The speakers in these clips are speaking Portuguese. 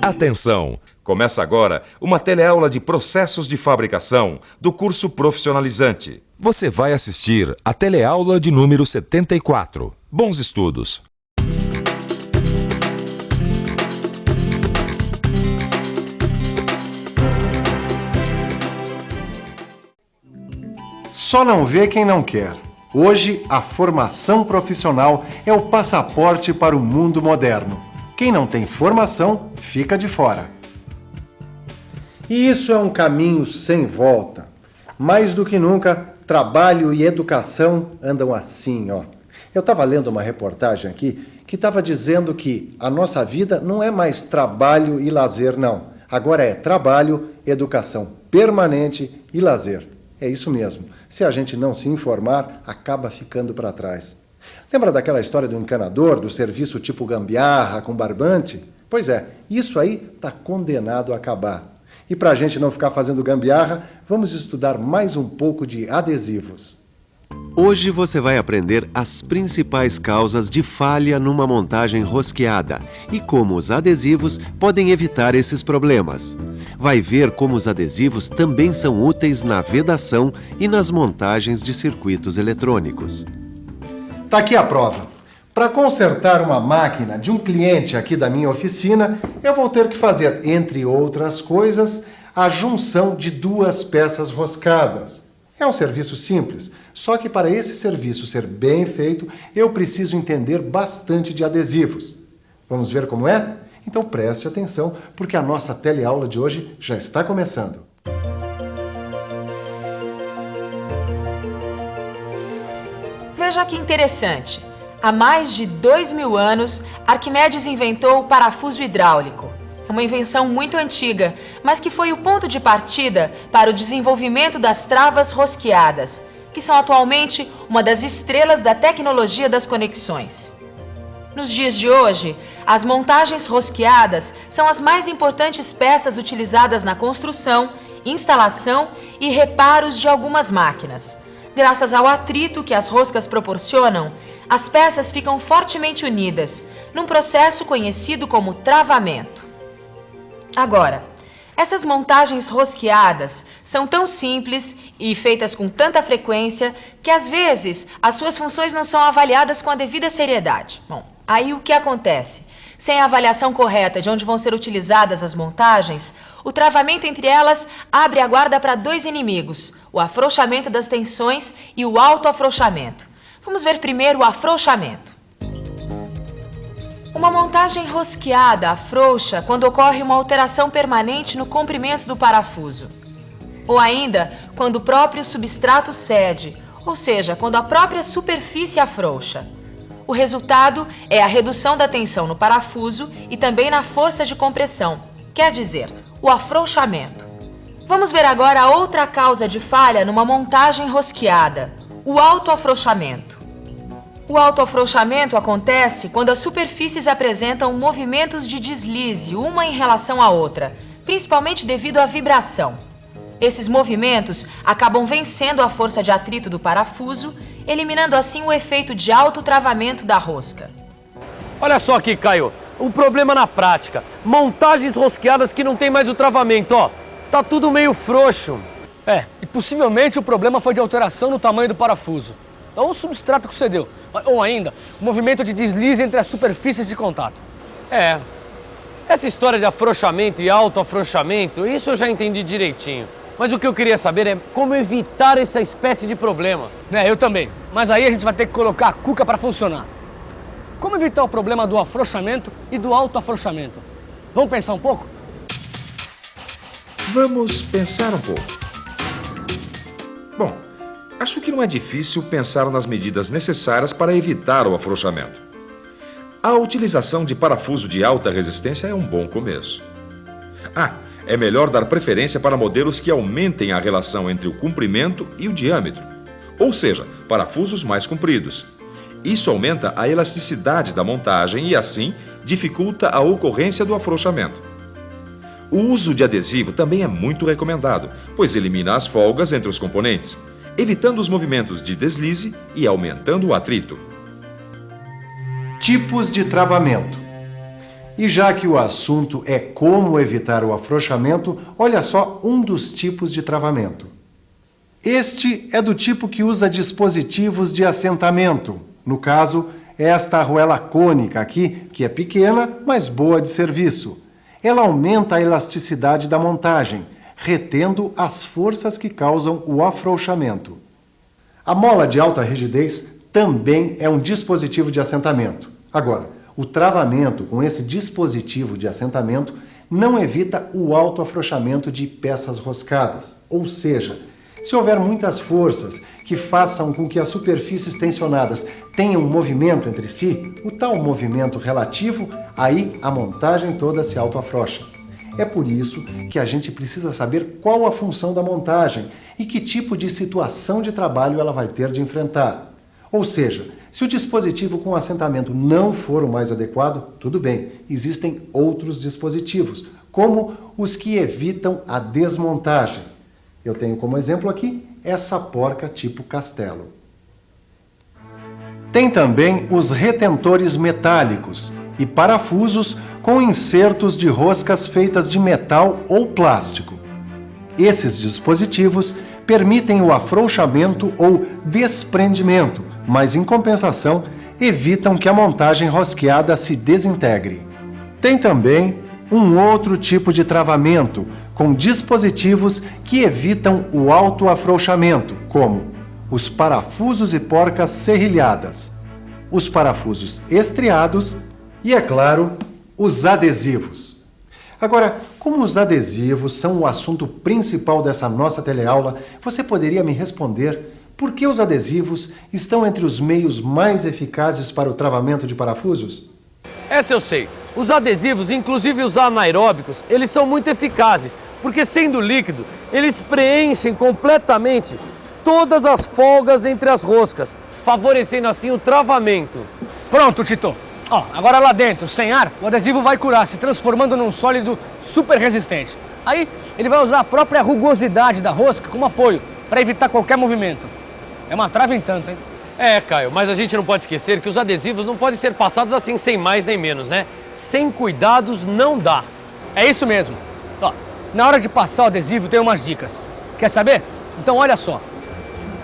Atenção! Começa agora uma teleaula de processos de fabricação do curso profissionalizante. Você vai assistir a teleaula de número 74. Bons estudos! Só não vê quem não quer. Hoje, a formação profissional é o passaporte para o mundo moderno. Quem não tem formação, fica de fora. E isso é um caminho sem volta. Mais do que nunca, trabalho e educação andam assim, ó. Eu estava lendo uma reportagem aqui que estava dizendo que a nossa vida não é mais trabalho e lazer, não. Agora é trabalho, educação permanente e lazer. É isso mesmo. Se a gente não se informar, acaba ficando para trás. Lembra daquela história do encanador, do serviço tipo gambiarra com barbante? Pois é, isso aí está condenado a acabar. E para a gente não ficar fazendo gambiarra, vamos estudar mais um pouco de adesivos. Hoje você vai aprender as principais causas de falha numa montagem rosqueada e como os adesivos podem evitar esses problemas. Vai ver como os adesivos também são úteis na vedação e nas montagens de circuitos eletrônicos. Tá aqui a prova. Para consertar uma máquina de um cliente aqui da minha oficina, eu vou ter que fazer, entre outras coisas, a junção de duas peças roscadas. É um serviço simples, só que para esse serviço ser bem feito, eu preciso entender bastante de adesivos. Vamos ver como é? Então preste atenção, porque a nossa teleaula de hoje já está começando. Veja que interessante. Há mais de 2000 anos, Arquimedes inventou o parafuso hidráulico. É uma invenção muito antiga, mas que foi o ponto de partida para o desenvolvimento das travas rosqueadas, que são atualmente uma das estrelas da tecnologia das conexões. Nos dias de hoje, as montagens rosqueadas são as mais importantes peças utilizadas na construção, instalação e reparos de algumas máquinas. Graças ao atrito que as roscas proporcionam, as peças ficam fortemente unidas, num processo conhecido como travamento. Agora, essas montagens rosqueadas são tão simples e feitas com tanta frequência que às vezes as suas funções não são avaliadas com a devida seriedade. Bom, aí o que acontece? Sem a avaliação correta de onde vão ser utilizadas as montagens, o travamento entre elas abre a guarda para dois inimigos, o afrouxamento das tensões e o autoafrouxamento. Vamos ver primeiro o afrouxamento. Uma montagem rosqueada afrouxa quando ocorre uma alteração permanente no comprimento do parafuso. Ou ainda, quando o próprio substrato cede, ou seja, quando a própria superfície afrouxa. O resultado é a redução da tensão no parafuso e também na força de compressão, quer dizer, o afrouxamento. Vamos ver agora a outra causa de falha numa montagem rosqueada, o autoafrouxamento. O autoafrouxamento acontece quando as superfícies apresentam movimentos de deslize uma em relação à outra, principalmente devido à vibração. Esses movimentos acabam vencendo a força de atrito do parafuso, eliminando assim o efeito de autotravamento da rosca. Olha só aqui, Caio, o problema na prática. Montagens rosqueadas que não tem mais o travamento, ó. Tá tudo meio frouxo. E possivelmente o problema foi de alteração no tamanho do parafuso. Ou o substrato que cedeu. Ou ainda, o movimento de deslize entre as superfícies de contato. Essa história de afrouxamento e autoafrouxamento, isso eu já entendi direitinho. Mas o que eu queria saber é como evitar essa espécie de problema. Eu também. Mas aí a gente vai ter que colocar a cuca para funcionar. Como evitar o problema do afrouxamento e do autoafrouxamento? Vamos pensar um pouco? Vamos pensar um pouco. Bom, acho que não é difícil pensar nas medidas necessárias para evitar o afrouxamento. A utilização de parafuso de alta resistência é um bom começo. É melhor dar preferência para modelos que aumentem a relação entre o comprimento e o diâmetro, ou seja, parafusos mais compridos. Isso aumenta a elasticidade da montagem e, assim, dificulta a ocorrência do afrouxamento. O uso de adesivo também é muito recomendado, pois elimina as folgas entre os componentes, evitando os movimentos de deslize e aumentando o atrito. Tipos de travamento. E já que o assunto é como evitar o afrouxamento, olha só um dos tipos de travamento. Este é do tipo que usa dispositivos de assentamento. No caso, esta arruela cônica aqui, que é pequena, mas boa de serviço. Ela aumenta a elasticidade da montagem, retendo as forças que causam o afrouxamento. A mola de alta rigidez também é um dispositivo de assentamento. Agora, o travamento com esse dispositivo de assentamento não evita o autoafrouxamento de peças roscadas. Ou seja, se houver muitas forças que façam com que as superfícies tensionadas tenham um movimento entre si, o tal movimento relativo, aí a montagem toda se autoafrouxa. É por isso que a gente precisa saber qual a função da montagem e que tipo de situação de trabalho ela vai ter de enfrentar. Ou seja, se o dispositivo com assentamento não for o mais adequado, tudo bem, existem outros dispositivos, como os que evitam a desmontagem. Eu tenho como exemplo aqui essa porca tipo castelo. Tem também os retentores metálicos e parafusos com insertos de roscas feitas de metal ou plástico. Esses dispositivos permitem o afrouxamento ou desprendimento, mas, em compensação, evitam que a montagem rosqueada se desintegre. Tem também um outro tipo de travamento, com dispositivos que evitam o autoafrouxamento, como os parafusos e porcas serrilhadas, os parafusos estriados e, é claro, os adesivos. Agora, como os adesivos são o assunto principal dessa nossa teleaula, você poderia me responder por que os adesivos estão entre os meios mais eficazes para o travamento de parafusos? Essa eu sei. Os adesivos, inclusive os anaeróbicos, eles são muito eficazes, porque sendo líquido, eles preenchem completamente todas as folgas entre as roscas, favorecendo assim o travamento. Pronto, Tito. Ó, agora lá dentro, sem ar, o adesivo vai curar, se transformando num sólido super resistente. Aí, ele vai usar a própria rugosidade da rosca como apoio, para evitar qualquer movimento. É uma trava em tanto, hein? É, Caio, mas a gente não pode esquecer que os adesivos não podem ser passados assim sem mais nem menos, né? Sem cuidados não dá. É isso mesmo. Ó, na hora de passar o adesivo tem umas dicas. Quer saber? Então olha só.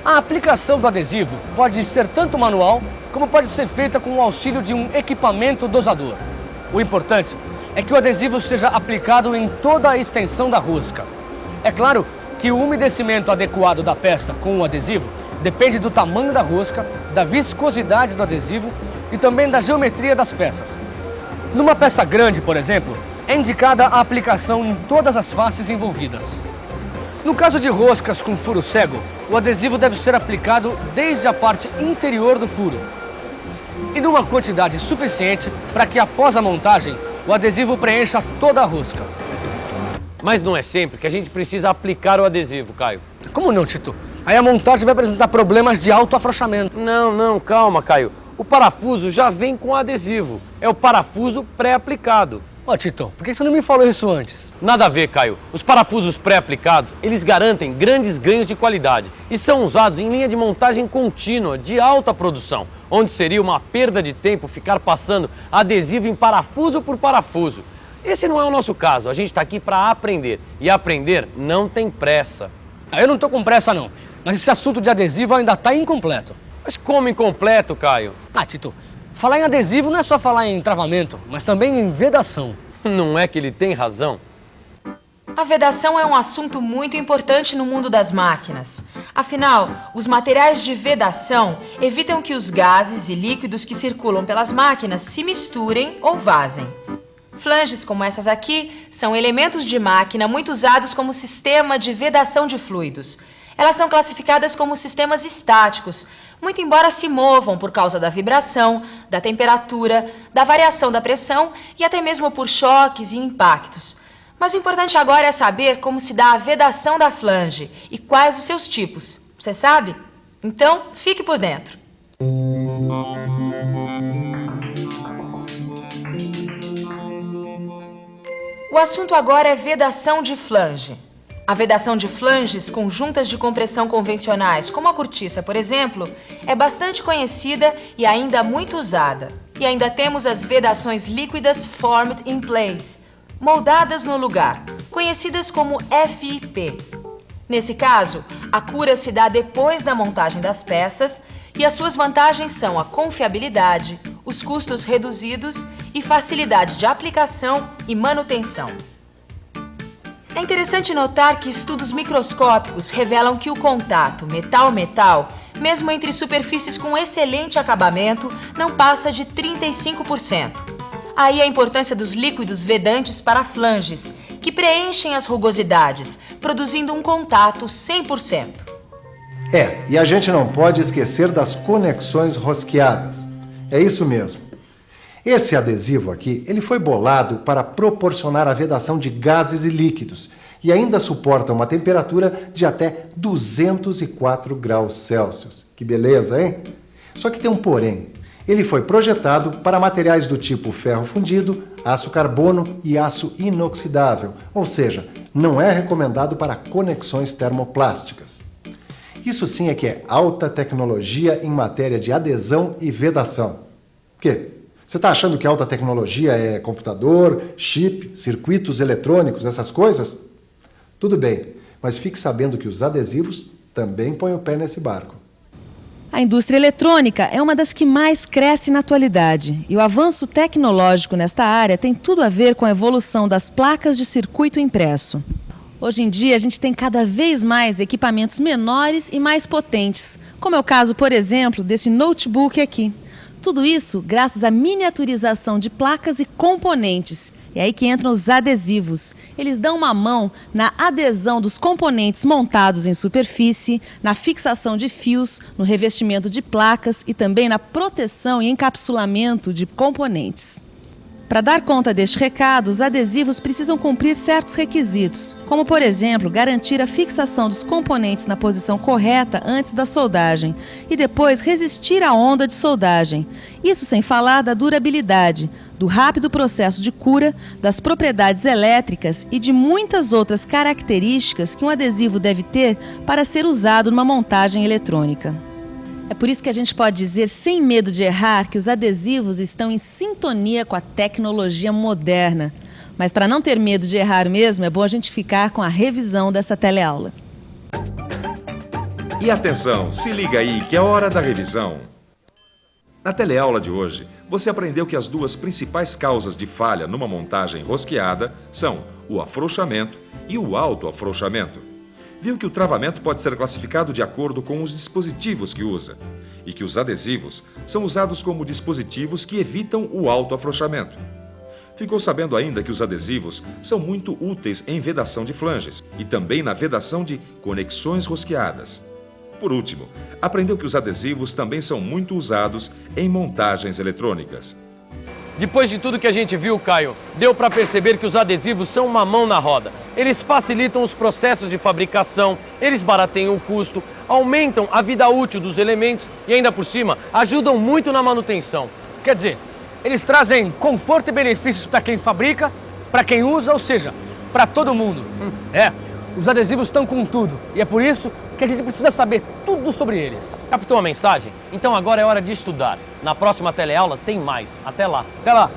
A aplicação do adesivo pode ser tanto manual, como pode ser feita com o auxílio de um equipamento dosador. O importante é que o adesivo seja aplicado em toda a extensão da rosca. É claro que o umedecimento adequado da peça com o adesivo depende do tamanho da rosca, da viscosidade do adesivo e também da geometria das peças. Numa peça grande, por exemplo, é indicada a aplicação em todas as faces envolvidas. No caso de roscas com furo cego, o adesivo deve ser aplicado desde a parte interior do furo e numa quantidade suficiente para que após a montagem o adesivo preencha toda a rosca. Mas não é sempre que a gente precisa aplicar o adesivo, Caio. Como não, Tito? Aí a montagem vai apresentar problemas de autoafrouxamento. Não, calma, Caio. O parafuso já vem com adesivo. É o parafuso pré-aplicado. Ó, Tito, por que você não me falou isso antes? Nada a ver, Caio. Os parafusos pré-aplicados, eles garantem grandes ganhos de qualidade e são usados em linha de montagem contínua, de alta produção, onde seria uma perda de tempo ficar passando adesivo em parafuso por parafuso. Esse não é o nosso caso. A gente está aqui para aprender. E aprender não tem pressa. Eu não estou com pressa, não. Mas esse assunto de adesivo ainda está incompleto. Mas como incompleto, Caio? Tito, falar em adesivo não é só falar em travamento, mas também em vedação. Não é que ele tem razão? A vedação é um assunto muito importante no mundo das máquinas. Afinal, os materiais de vedação evitam que os gases e líquidos que circulam pelas máquinas se misturem ou vazem. Flanges como essas aqui são elementos de máquina muito usados como sistema de vedação de fluidos. Elas são classificadas como sistemas estáticos, muito embora se movam por causa da vibração, da temperatura, da variação da pressão e até mesmo por choques e impactos. Mas o importante agora é saber como se dá a vedação da flange e quais os seus tipos. Você sabe? Então, fique por dentro. O assunto agora é vedação de flange. A vedação de flanges com juntas de compressão convencionais, como a cortiça, por exemplo, é bastante conhecida e ainda muito usada. E ainda temos as vedações líquidas Formed in Place, moldadas no lugar, conhecidas como FIP. Nesse caso, a cura se dá depois da montagem das peças e as suas vantagens são a confiabilidade, os custos reduzidos e facilidade de aplicação e manutenção. É interessante notar que estudos microscópicos revelam que o contato metal-metal, mesmo entre superfícies com excelente acabamento, não passa de 35%. Aí a importância dos líquidos vedantes para flanges, que preenchem as rugosidades, produzindo um contato 100%. E a gente não pode esquecer das conexões rosqueadas. É isso mesmo. Esse adesivo aqui, ele foi bolado para proporcionar a vedação de gases e líquidos e ainda suporta uma temperatura de até 204 graus Celsius. Que beleza, hein? Só que tem um porém. Ele foi projetado para materiais do tipo ferro fundido, aço carbono e aço inoxidável, ou seja, não é recomendado para conexões termoplásticas. Isso sim é que é alta tecnologia em matéria de adesão e vedação. O quê? Você está achando que alta tecnologia é computador, chip, circuitos eletrônicos, essas coisas? Tudo bem, mas fique sabendo que os adesivos também põem o pé nesse barco. A indústria eletrônica é uma das que mais cresce na atualidade e o avanço tecnológico nesta área tem tudo a ver com a evolução das placas de circuito impresso. Hoje em dia, a gente tem cada vez mais equipamentos menores e mais potentes, como é o caso, por exemplo, desse notebook aqui. Tudo isso graças à miniaturização de placas e componentes. É aí que entram os adesivos. Eles dão uma mão na adesão dos componentes montados em superfície, na fixação de fios, no revestimento de placas e também na proteção e encapsulamento de componentes. Para dar conta deste recado, os adesivos precisam cumprir certos requisitos, como, por exemplo, garantir a fixação dos componentes na posição correta antes da soldagem e depois resistir à onda de soldagem. Isso sem falar da durabilidade, do rápido processo de cura, das propriedades elétricas e de muitas outras características que um adesivo deve ter para ser usado numa montagem eletrônica. É por isso que a gente pode dizer, sem medo de errar, que os adesivos estão em sintonia com a tecnologia moderna. Mas para não ter medo de errar mesmo, é bom a gente ficar com a revisão dessa teleaula. E atenção, se liga aí que é hora da revisão. Na teleaula de hoje, você aprendeu que as duas principais causas de falha numa montagem rosqueada são o afrouxamento e o autoafrouxamento. Viu que o travamento pode ser classificado de acordo com os dispositivos que usa e que os adesivos são usados como dispositivos que evitam o autoafrouxamento. Ficou sabendo ainda que os adesivos são muito úteis em vedação de flanges e também na vedação de conexões rosqueadas. Por último, aprendeu que os adesivos também são muito usados em montagens eletrônicas. Depois de tudo que a gente viu, Caio, deu para perceber que os adesivos são uma mão na roda. Eles facilitam os processos de fabricação, eles barateiam o custo, aumentam a vida útil dos elementos e ainda por cima ajudam muito na manutenção. Quer dizer, eles trazem conforto e benefícios para quem fabrica, para quem usa, ou seja, para todo mundo. Os adesivos estão com tudo e é por isso que a gente precisa saber tudo sobre eles. Captou a mensagem? Então agora é hora de estudar. Na próxima teleaula tem mais. Até lá. Até lá.